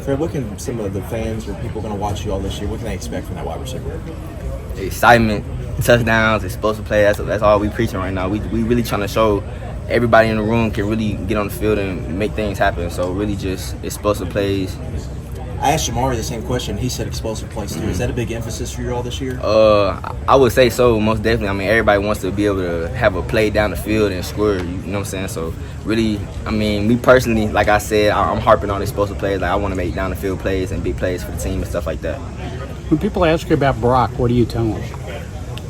Fred, what can some of the fans or people going to watch you all this year, what can they expect from that wide receiver? Excitement, touchdowns, explosive play. That's all we preaching right now. We really trying to show everybody in the room can really get on the field and make things happen. So really just explosive plays. I asked Khamari the same question. He said explosive plays too. Is that a big emphasis for you all this year? I would say so, most definitely. I mean, everybody wants to be able to have a play down the field and score, you know what I'm saying? So really, I mean, me personally, like I said, I'm harping on explosive plays. Like I want to make down the field plays and big plays for the team and stuff like that. When people ask you about Brock, what do you tell them?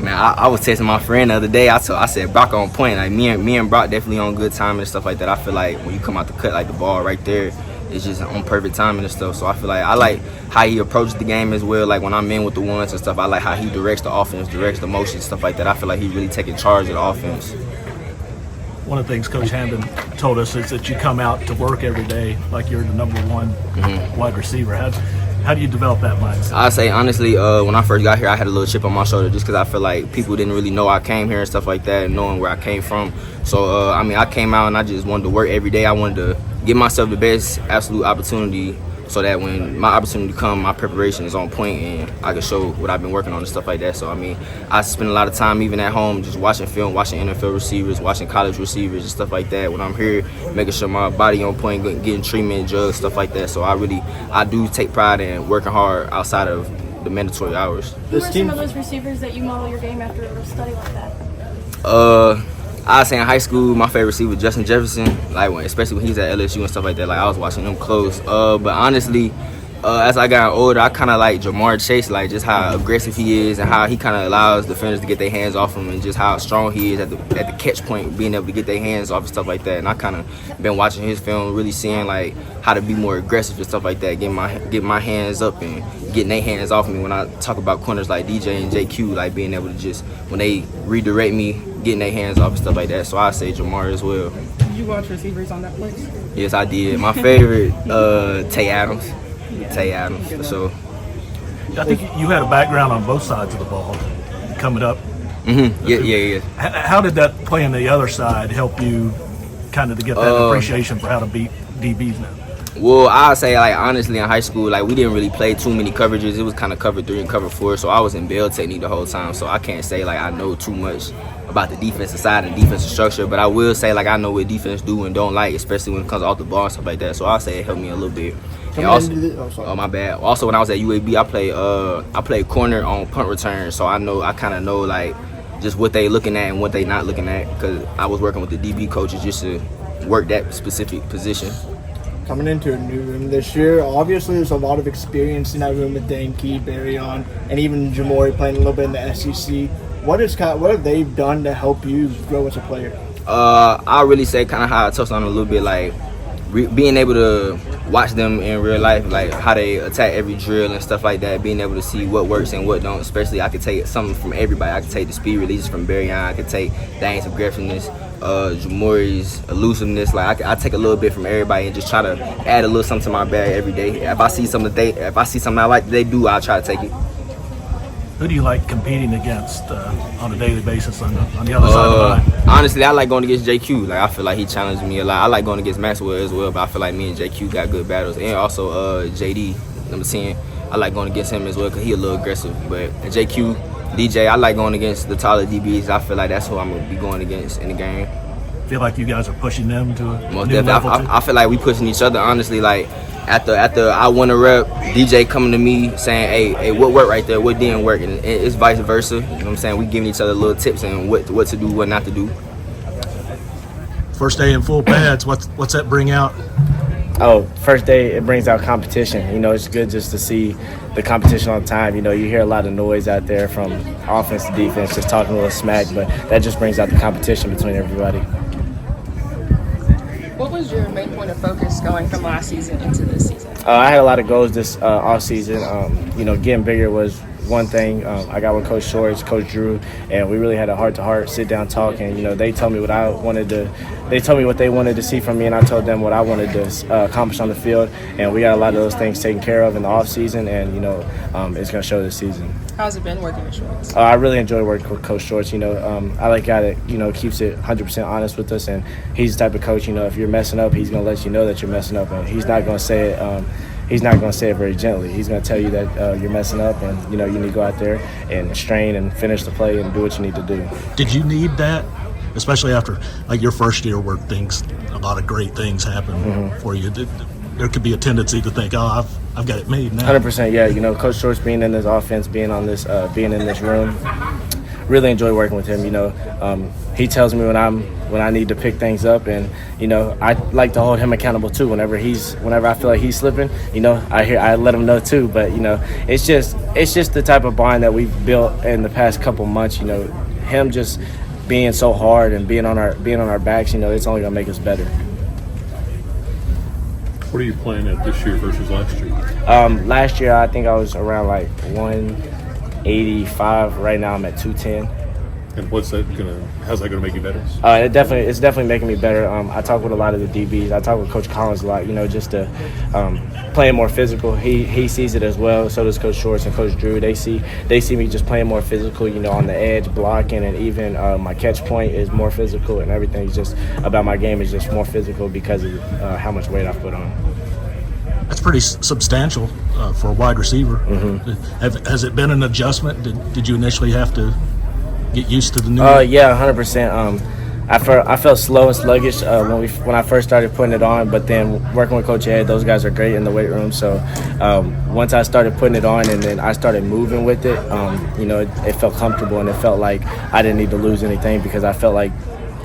Man, I was texting my friend the other day. I said Brock on point. Like me and Brock definitely on good timing and stuff like that. I feel like when you come out the cut, like the ball right there, it's just on perfect timing and stuff. So I feel like I like how he approaches the game as well. Like when I'm in with the ones and stuff, I like how he directs the offense, directs the motion, stuff like that. I feel like he's really taking charge of the offense. One of the things Coach Hamden told us is that you come out to work every day like you're the number one wide receiver. How do you develop that mindset? I say honestly, when I first got here, I had a little chip on my shoulder just because I feel like people didn't really know I came here and stuff like that, and knowing where I came from. So I mean, I came out and I just wanted to work every day. I wanted to give myself the best absolute opportunity so that when my opportunity comes, my preparation is on point and I can show what I've been working on and stuff like that. So I mean, I spend a lot of time even at home just watching film, watching NFL receivers, watching college receivers and stuff like that. When I'm here, making sure my body on point, getting treatment, drugs, stuff like that. So I do take pride in working hard outside of the mandatory hours. Who are some of those receivers that you model your game after a study like that? I say in high school, my favorite receiver was Justin Jefferson. Like especially when he's at LSU and stuff like that. Like I was watching him close. But honestly, as I got older, I kind of like Jamar Chase. Like just how aggressive he is and how he kind of allows defenders to get their hands off him, and just how strong he is at the catch point, being able to get their hands off and stuff like that. And I kind of been watching his film, really seeing like how to be more aggressive and stuff like that. Get my hands up and getting their hands off me. When I talk about corners like DJ and JQ, like being able to just when they redirect me, getting their hands off and stuff like that. So I say Jamar as well. Did you watch receivers on Netflix? Yes, I did. My favorite, Tay Adams. Tay Adams, for sure. I think you had a background on both sides of the ball coming up. Yeah. How did that play on the other side help you kind of to get that appreciation for how to beat DBs now? Well, I would say, like, honestly, in high school, like, we didn't really play too many coverages. It was kind of cover 3 and cover 4, so I was in bail technique the whole time. So I can't say, like, I know too much about the defensive side and defensive structure, but I will say, like, I know what defense do and don't like, especially when it comes off the ball and stuff like that. So I'll say it helped me a little bit. And also, my bad. Also, when I was at UAB, I played corner on punt return, so I kind of know, like, just what they looking at and what they not looking at, because I was working with the DB coaches just to work that specific position. Coming into a new room this year, obviously there's a lot of experience in that room with Dane, Barry on, and even Jamori playing a little bit in the SEC. What have they done to help you grow as a player? I really say kind of how I touched on it a little bit, like being able to watch them in real life, like how they attack every drill and stuff like that, being able to see what works and what don't. Especially I could take something from everybody. I could take the speed releases from Barry on, I could take Dane's aggressiveness, Jamori's elusiveness. Like I take a little bit from everybody and just try to add a little something to my bag every day. If I see something I like that they do, I'll try to take it. Who do you like competing against on a daily basis on the other side of the line? Honestly, I like going against JQ. Like I feel like he challenged me a lot. I like going against Maxwell as well, but I feel like me and JQ got good battles. And also JD, number 10, I like going against him as well because he a little aggressive. But JQ, DJ, I like going against the taller DBs. I feel like that's who I'm going to be going against in the game. Feel like you guys are pushing them to a most new definitely. level too? I feel like we pushing each other, honestly. Like after I win a rep, DJ coming to me saying, hey, what worked right there, what didn't work, and it's vice versa. You know what I'm saying? We giving each other little tips and what to do, what not to do. First day in full pads, what's that bring out? Oh, first day, it brings out competition. You know, it's good just to see the competition all the time. You know, you hear a lot of noise out there from offense to defense, just talking a little smack, but that just brings out the competition between everybody. What was your main point of focus going from last season into this season? I had a lot of goals this off season. You know, getting bigger was one thing. I got with Coach Shorts, Coach Drew, and we really had a heart-to-heart sit-down talk. And you know, they told me what I wanted to. They told me what they wanted to see from me, and I told them what I wanted to accomplish on the field. And we got a lot of those things taken care of in the off season, and you know, it's going to show this season. How's it been working with Shorts? I really enjoy working with Coach Shorts. You know, I like a guy that, you know, keeps it 100% honest with us, and he's the type of coach, you know, if you're messing up, he's going to let you know that you're messing up, and he's not going to say it he's not going to say it very gently. He's going to tell you that you're messing up, and you need to go out there and strain and finish the play and do what you need to do. Did you need that, especially after like your first year where a lot of great things happen for you? There could be a tendency to think, oh, I've got it made now. 100%, yeah. Coach Shorts being in this offense, being in this room, really enjoy working with him. He tells me when I need to pick things up, and I like to hold him accountable too. Whenever I feel like he's slipping, I let him know too. But it's just the type of bond that we've built in the past couple months. Him just being so hard and being on our backs, it's only gonna make us better. What are you playing at this year versus last year? Last year I think I was around like 185. Right now I'm at 210. And how's that gonna make you better? It's definitely making me better. I talk with a lot of the DBs. I talk with Coach Collins a lot, just to playing more physical. He sees it as well. So does Coach Shorts and Coach Drew. They see me just playing more physical, on the edge, blocking, and even my catch point is more physical, and everything is just about my game is just more physical because of how much weight I put on. That's pretty substantial for a wide receiver. Has it been an adjustment? Did you initially have to get used to the new? Yeah, 100%. I felt slow and sluggish when I first started putting it on, but then working with Coach Ed, those guys are great in the weight room. So once I started putting it on and then I started moving with it, it felt comfortable, and it felt like I didn't need to lose anything because I felt like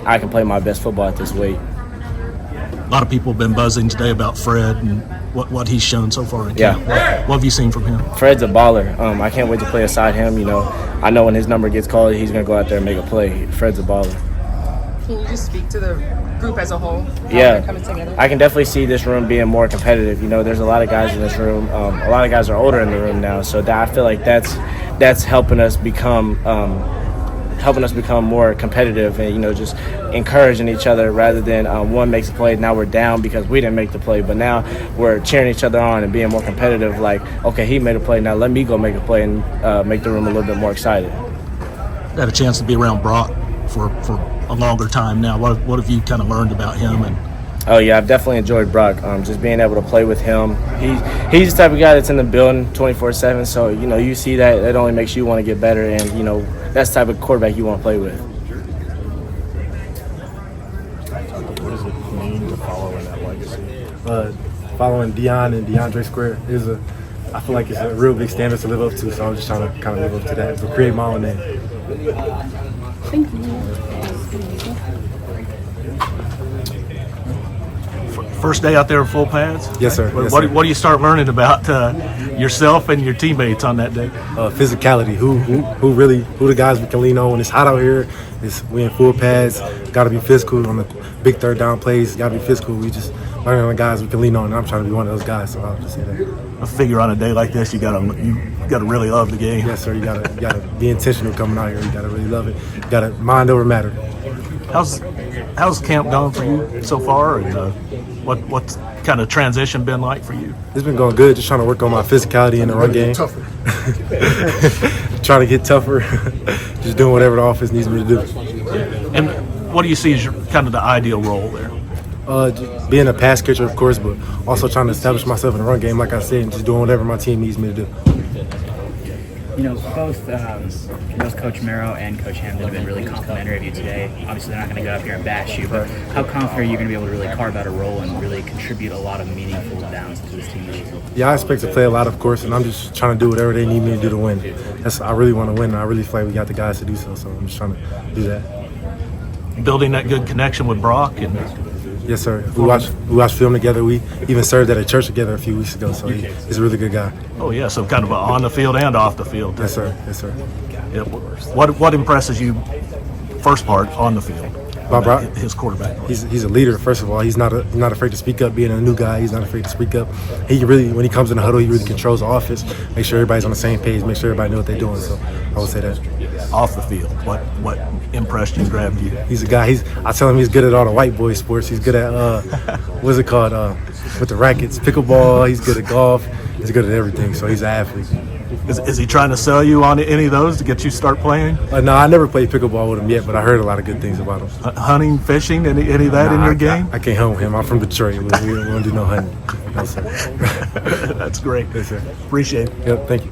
I can play my best football at this weight. A lot of people have been buzzing today about Fred and what he's shown so far in camp. What have you seen from him? Fred's a baller. I can't wait to play aside him. I know when his number gets called, he's going to go out there and make a play. Fred's a baller. Can you just speak to the group as a whole? How they're coming together? I can definitely see this room being more competitive. There's a lot of guys in this room. A lot of guys are older in the room now, so I feel like that's helping us become more competitive and just encouraging each other rather than one makes a play, now we're down because we didn't make the play, but now we're cheering each other on and being more competitive, like, okay, he made a play, now let me go make a play and make the room a little bit more excited. Had a chance to be around Brock for a longer time now. What have you kind of learned about him? And Oh yeah, I've definitely enjoyed Brock. Just being able to play with him. He's the type of guy that's in the building 24/7. So you see that it only makes you want to get better, and that's the type of quarterback you want to play with. What does it mean to follow in that legacy? Following Deion and DeAndre Square I feel like it's a real big standard to live up to. So I'm just trying to kind of live up to that, to create my own name. Thank you. First day out there in full pads? Yes, sir. Yes, What sir. do you start learning about yourself and your teammates on that day? Physicality. Who the guys we can lean on when it's hot out here. We in full pads. Got to be physical on the big third down plays. Got to be physical. We just learning on the guys we can lean on. And I'm trying to be one of those guys. So I'll just say that. I figure on a day like this, you gotta really love the game. Yes, sir. You gotta be intentional coming out here. You gotta really love it. You gotta mind over matter. How's camp gone for you so far, and what kind of transition been like for you? It's been going good. Just trying to work on my physicality in the run game. Trying to get tougher. Just doing whatever the offense needs me to do. And what do you see as kind of the ideal role there? Just being a pass catcher, of course, but also trying to establish myself in the run game, like I said, and just doing whatever my team needs me to do. Both Coach Merrow and Coach Hampton have been really complimentary of you today. Obviously, they're not going to go up here and bash you, but how confident are you going to be able to really carve out a role and really contribute a lot of meaningful downs to this team? Yeah, I expect to play a lot, of course, and I'm just trying to do whatever they need me to do to win. I really want to win, and I really feel like we got the guys to do so, so I'm just trying to do that. Building that good connection with Brock and. Yes, sir. We watched film together. We even served at a church together a few weeks ago, so he's a really good guy. Oh, yeah, so kind of on the field and off the field. Yes, sir. Yes, sir. Yeah, what impresses you first part on the field? Brock, his quarterback. He's a leader, first of all. He's not afraid to speak up. Being a new guy, he's not afraid to speak up. He really, when he comes in the huddle, he really controls the offense, make sure everybody's on the same page, make sure everybody knows what they're doing. So I would say that. Off the field, what impressed you, grabbed you? He's a guy. I tell him he's good at all the white boy sports. He's good at what's it called with the rackets, pickleball. He's good at golf. He's good at everything. So he's an athlete. Is he trying to sell you on any of those to get you to start playing? No, I never played pickleball with him yet, but I heard a lot of good things about him. Hunting, fishing, any of that in your game? I can't hunt with him. I'm from Detroit. We don't do no hunting. No, sir. That's great. Yes, sir. Appreciate it. Yep, thank you.